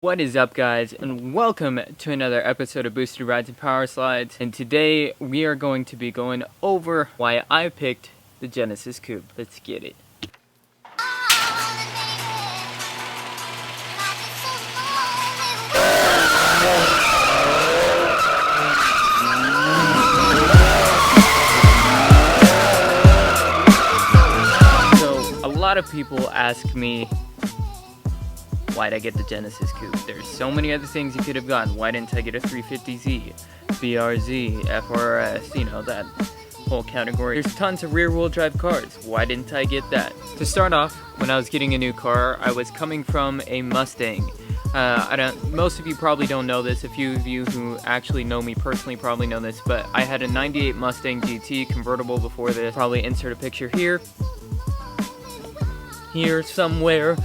What is up, guys, and welcome to another episode of Boosted Rides and Power Slides. And today we are going to be going over why I picked the Genesis Coupe. Let's get it. So a lot of people ask me, why'd I get the Genesis Coupe? There's so many other things you could have gotten. Why didn't I get a 350Z, BRZ, FRS, you know, that whole category. There's tons of rear-wheel drive cars. Why didn't I get that? To start off, when I was getting a new car, I was coming from a Mustang. Most of you probably don't know this. A few of you who actually know me personally probably know this, but I had a 98 Mustang GT convertible before this. Probably insert a picture here. Here somewhere.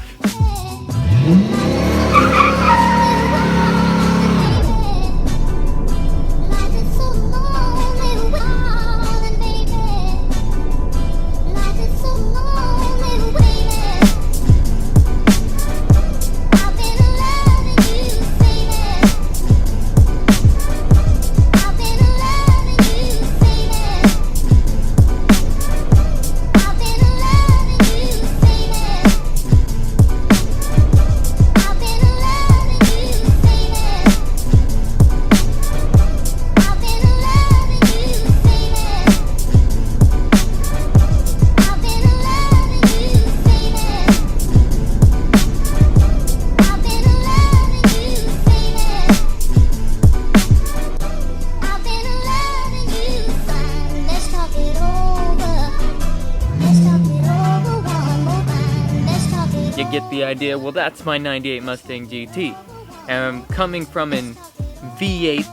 You get the idea? Well, that's my 98 Mustang GT. And I'm coming from an V8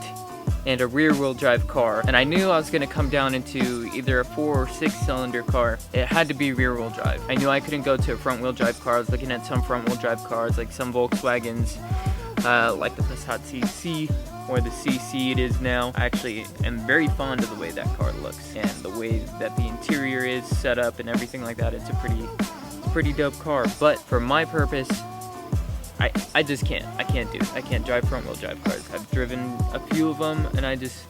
and a rear-wheel drive car. And I knew I was going to come down into either a 4 or 6 cylinder car. It had to be rear-wheel drive. I knew I couldn't go to a front-wheel drive car. I was looking at some front-wheel drive cars, like some Volkswagens, like the Passat CC, or the CC it is now. I actually am very fond of the way that car looks and the way that the interior is set up and everything like that. It's a pretty dope car, but for my purpose, I just can't. I can't do it. I can't drive front wheel drive cars. I've driven a few of them and I just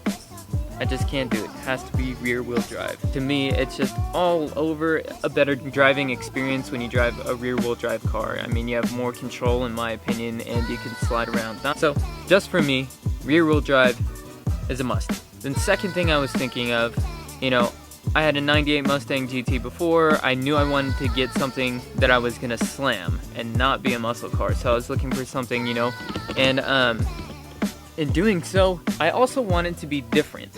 can't do it. It has to be rear wheel drive. To me, it's just all over a better driving experience when you drive a rear wheel drive car. I mean, you have more control in my opinion and you can slide around. So just for me, rear wheel drive is a must. Then second thing I was thinking of, you know, I had a 98 Mustang GT before. I knew I wanted to get something that I was gonna slam and not be a muscle car. So I was looking for something, you know, and in doing so, I also wanted to be different.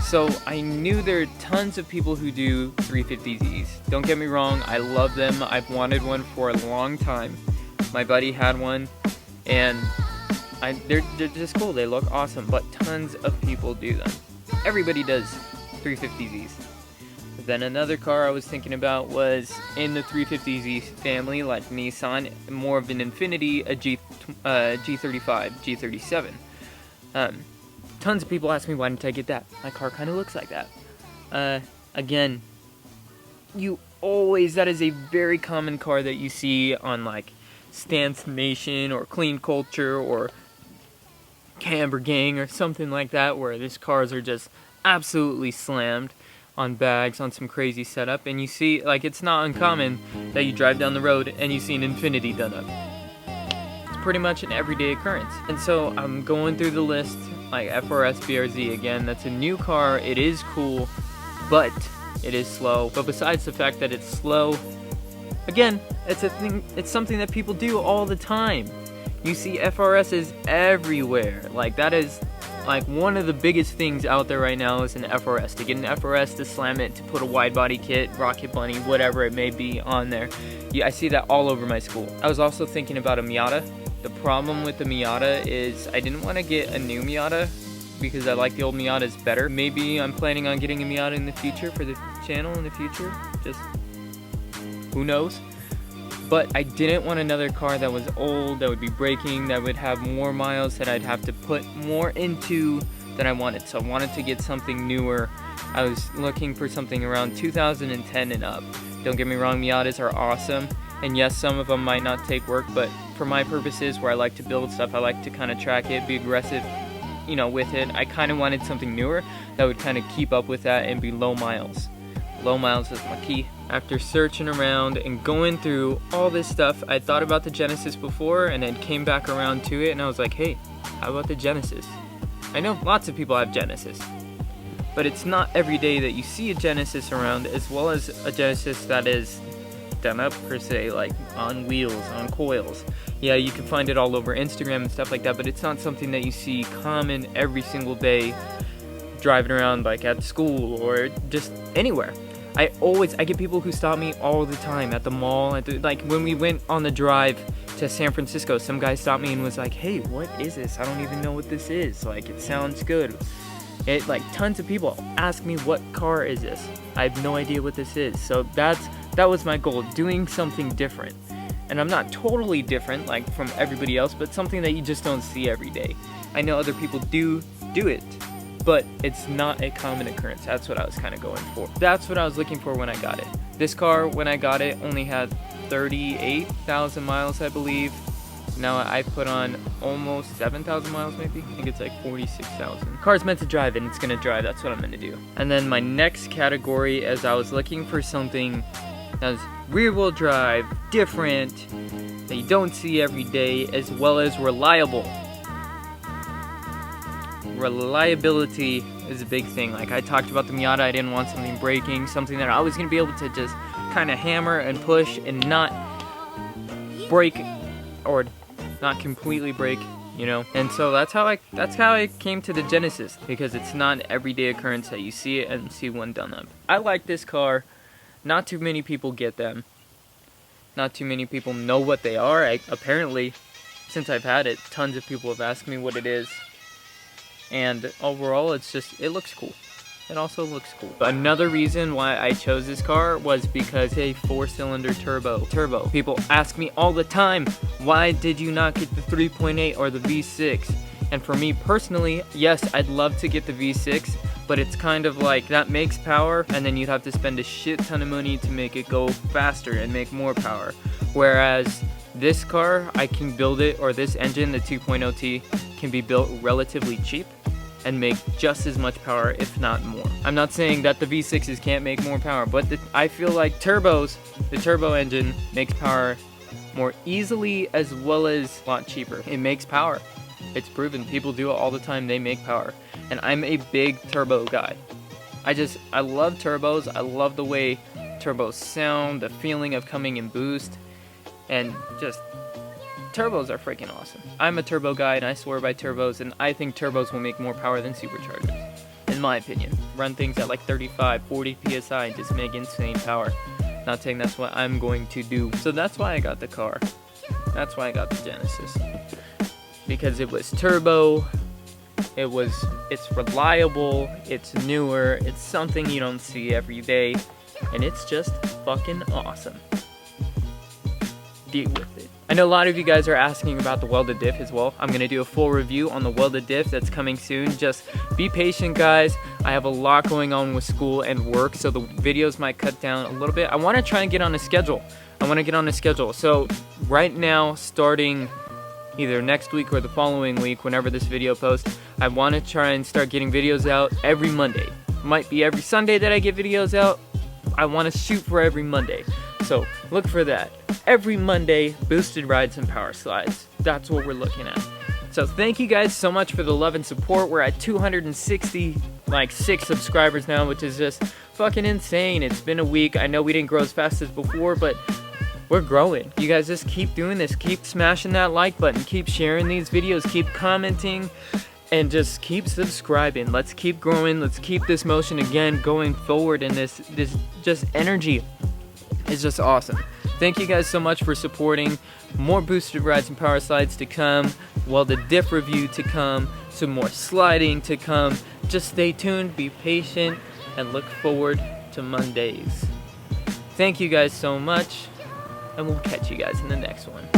So I knew there are tons of people who do 350Zs. Don't get me wrong, I love them. I've wanted one for a long time. My buddy had one, and they're just cool. They look awesome, but tons of people do them. Everybody does 350Zs. Then another car I was thinking about was in the 350Z family, like Nissan, more of an Infiniti, a G35, G37. Tons of people ask me, why didn't I get that? My car kind of looks like that. Again, that is a very common car that you see on like Stance Nation or Clean Culture or Camber Gang or something like that, where these cars are just absolutely slammed on bags, on some crazy setup, and you see, like, it's not uncommon that you drive down the road and you see an Infiniti done up. It's pretty much an everyday occurrence. And so I'm going through the list, like FRS, BRZ, again, that's a new car, it is cool, but it is slow. But besides the fact that it's slow, again, it's something that people do all the time. You see FRSs everywhere. Like, that is like one of the biggest things out there right now is an FRS. To get an FRS, to slam it, to put a wide body kit, Rocket Bunny, whatever it may be on there. Yeah, I see that all over my school. I was also thinking about a Miata. The problem with the Miata is I didn't want to get a new Miata because I like the old Miatas better. Maybe I'm planning on getting a Miata in the future for the channel in the future. Just who knows? But I didn't want another car that was old, that would be breaking, that would have more miles, that I'd have to put more into than I wanted. So I wanted to get something newer. I was looking for something around 2010 and up. Don't get me wrong, Miatas are awesome. And yes, some of them might not take work, but for my purposes where I like to build stuff, I like to kind of track it, be aggressive, you know, with it. I kind of wanted something newer that would kind of keep up with that and be low miles. Low miles is my key. After searching around and going through all this stuff, I thought about the Genesis before and then came back around to it and I was like, hey, how about the Genesis? I know lots of people have Genesis, but it's not every day that you see a Genesis around, as well as a Genesis that is done up per se, like on wheels, on coils. Yeah, you can find it all over Instagram and stuff like that, but it's not something that you see common every single day driving around like at school or just anywhere. I get people who stop me all the time at the mall, like when we went on the drive to San Francisco, some guy stopped me and was like, hey, what is this? I don't even know what this is. Like, it sounds good. Like tons of people ask me, what car is this? I have no idea what this is. So that was my goal, doing something different. And I'm not totally different like from everybody else, but something that you just don't see every day. I know other people do it, but it's not a common occurrence. That's what I was kind of going for. That's what I was looking for when I got it. This car, when I got it, only had 38,000 miles, I believe. Now I put on almost 7,000 miles maybe. I think it's like 46,000. Car's meant to drive and it's gonna drive. That's what I'm gonna do. And then my next category is I was looking for something that was rear wheel drive, different, that you don't see every day, as well as reliable. Reliability is a big thing. Like I talked about the Miata, I didn't want something braking, something that I was gonna be able to just kind of hammer and push and not break or not completely break, you know. And so that's how I came to the Genesis, because it's not an everyday occurrence that you see it and see one done up. I like this car. Not too many people get them. Not too many people know what they are. Apparently, since I've had it, tons of people have asked me what it is. And overall, it looks cool. It also looks cool. Another reason why I chose this car was because a 4-cylinder turbo. People ask me all the time, why did you not get the 3.8 or the V6? And for me personally, yes, I'd love to get the V6, but it's kind of like that makes power, and then you'd have to spend a shit ton of money to make it go faster and make more power. Whereas this car, I can build it, or this engine, the 2.0T, can be built relatively cheap and make just as much power, if not more. I'm not saying that the V6s can't make more power, but I feel like the turbo engine makes power more easily as well as a lot cheaper. It makes power. It's proven. People do it all the time. They make power. And I'm a big turbo guy. I love turbos. I love the way turbos sound, the feeling of coming in boost, and just turbos are freaking awesome. I'm a turbo guy and I swear by turbos, and I think turbos will make more power than superchargers, in my opinion. Run things at like 35, 40 PSI and just make insane power. Not saying that's what I'm going to do. So that's why I got the car. That's why I got the Genesis. Because it was turbo, it's reliable, it's newer, it's something you don't see every day, and it's just fucking awesome. Deal with it. I know a lot of you guys are asking about the welded diff as well. I'm going to do a full review on the welded diff that's coming soon. Just be patient, guys. I have a lot going on with school and work, so the videos might cut down a little bit. I want to try and get on a schedule. So right now, starting either next week or the following week, whenever this video posts, I want to try and start getting videos out every Monday. Might be every Sunday that I get videos out. I want to shoot for every Monday. So look for that. Every Monday, boosted rides and power slides. That's what we're looking at. So thank you guys so much for the love and support. We're at 266 subscribers now, which is just fucking insane. It's been a week. I know we didn't grow as fast as before, but we're growing. You guys just keep doing this. Keep smashing that like button. Keep sharing these videos. Keep commenting. And just keep subscribing. Let's keep growing. Let's keep this motion again going forward. And this just energy is just awesome. Thank you guys so much for supporting. More boosted rides and power slides to come. Well, the diff review to come. Some more sliding to come. Just stay tuned, be patient, and look forward to Mondays. Thank you guys so much, and we'll catch you guys in the next one.